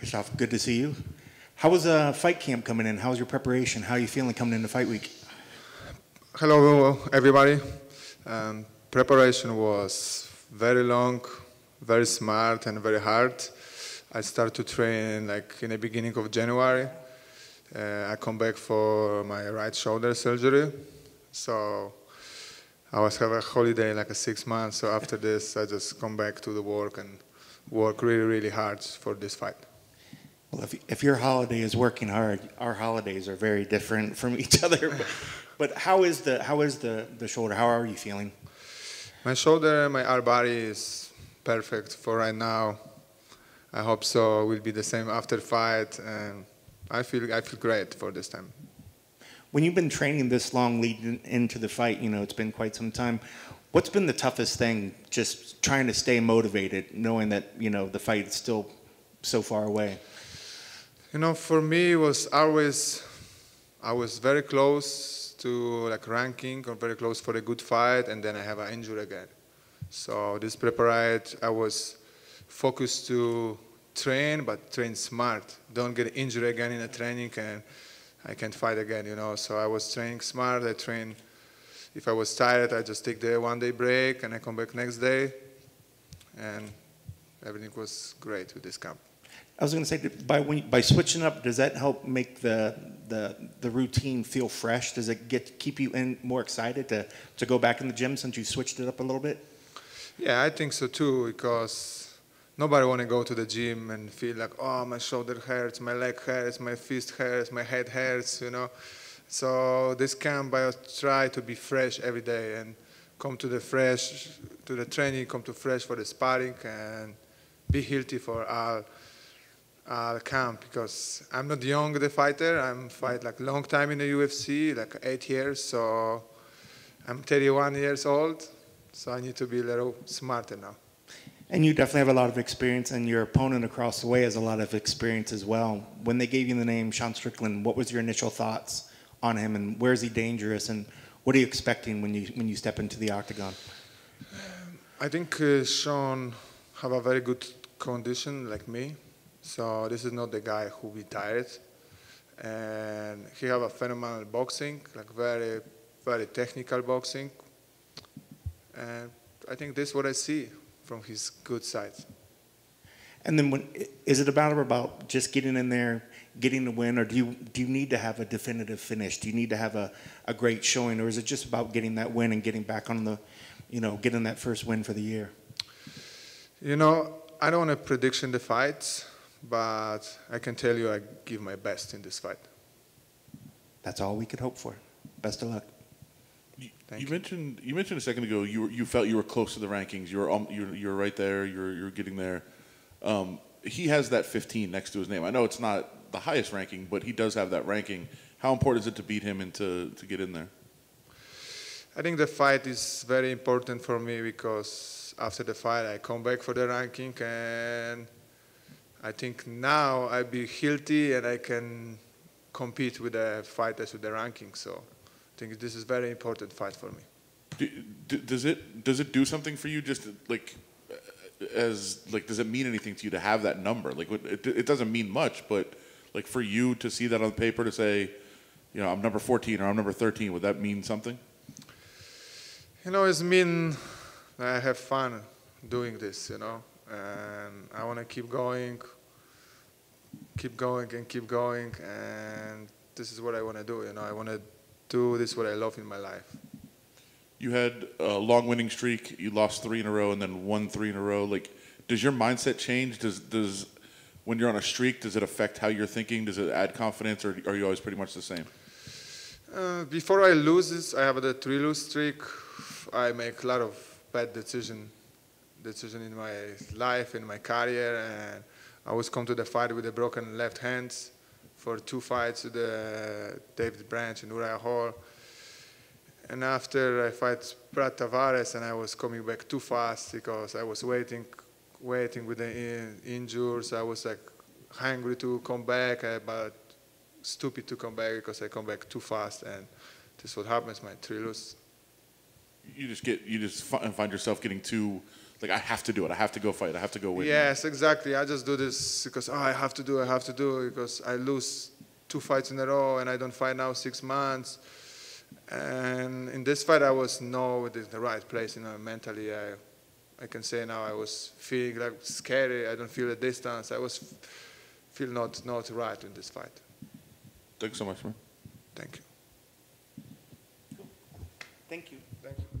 Krzysztof, good to see you. How was fight camp coming in? How was your preparation? How are you feeling coming into fight week? Hello, everybody. Preparation was very long, very smart, and very hard. I started to train like in the beginning of January. I come back for my right shoulder surgery, so I was have a holiday like 6 months. So after this, I just come back to the work and work really, really hard for this fight. Well, if your holiday is working hard, our holidays are very different from each other. But how is the shoulder? How are you feeling? My shoulder, my upper body is perfect for right now. I hope so. It will be the same after fight, and I feel great for this time. When you've been training this long leading into the fight, you know, it's been quite some time. What's been the toughest thing, just trying to stay motivated, knowing that, you know, the fight is still so far away? You know, for me, it was always, I was very close to like ranking or very close for a good fight, and then I have an injury again. So this preparation, I was focused to train, but train smart. Don't get injured again in a training and I can't fight again, you know. So I was training smart. I trained, if I was tired, I just take the 1 day break and I come back next day. And everything was great with this camp. I was going to say, by switching up, does that help make the routine feel fresh? Does it keep you more excited to go back in the gym since you switched it up a little bit? Yeah, I think so too, because nobody want to go to the gym and feel like, oh, my shoulder hurts, my leg hurts, my fist hurts, my head hurts, you know. So this camp, I try to be fresh every day and come to the training, come to fresh for the sparring and be healthy for all camp, because I'm not young the fighter. I'm fight like long time in the UFC, like 8 years. So I'm 31 years old. So I need to be a little smarter now. And you definitely have a lot of experience, and your opponent across the way has a lot of experience as well. When they gave you the name Sean Strickland, what was your initial thoughts on him, and where is he dangerous, and what are you expecting when you step into the octagon? I think Sean have a very good condition like me. So this is not the guy who be tired, and he have a phenomenal boxing, like very, very technical boxing, and I think this is what I see from his good side. And then, is it about just getting in there, getting the win, or do you need to have a definitive finish? Do you need to have a great showing, or is it just about getting that win and getting back on the, you know, getting that first win for the year? You know, I don't want to prediction the fights, but I can tell you I give my best in this fight. That's all we could hope for. Best of luck. You mentioned a second ago you felt you were close to the rankings. You're right there. You're getting there. He has that 15 next to his name. I know it's not the highest ranking, but he does have that ranking. How important is it to beat him and to get in there? I think the fight is very important for me, because after the fight I come back for the ranking, and I think now I be healthy and I can compete with the fighters with the ranking. So I think this is a very important fight for me. Does it do something for you, just like does it mean anything to you to have that number? Like it doesn't mean much, but like for you to see that on paper, to say, you know, I'm number 14 or I'm number 13, would that mean something? You know, it's mean I have fun doing this, you know, and I want to keep going, and this is what I want to do, you know. I want to do this what I love in my life. You had a long winning streak. You lost 3 in a row and then won 3 in a row. Like, does your mindset change? Does when you're on a streak, does it affect how you're thinking? Does it add confidence, or are you always pretty much the same? Before I lose this, I have the 3-lose streak. I make a lot of bad decision in my life, in my career, and I always come to the fight with a broken left hand for 2 fights with David Branch and Uriah Hall. And after I fight Brad Tavares, and I was coming back too fast because I was waiting with the injuries. I was like hungry to come back, but stupid to come back because I come back too fast, and this is what happens. My 3-lose. You just find yourself getting too Like, I have to do it. I have to go fight. I have to go win. Yes, exactly. I just do this because I have to do it because I lose 2 fights in a row and I don't fight now 6 months. And in this fight, I was in the right place, mentally. I can say now I was feeling like scary. I don't feel the distance. I was feel not right in this fight. Thanks so much, man. Thank you. Thank you. Thank you.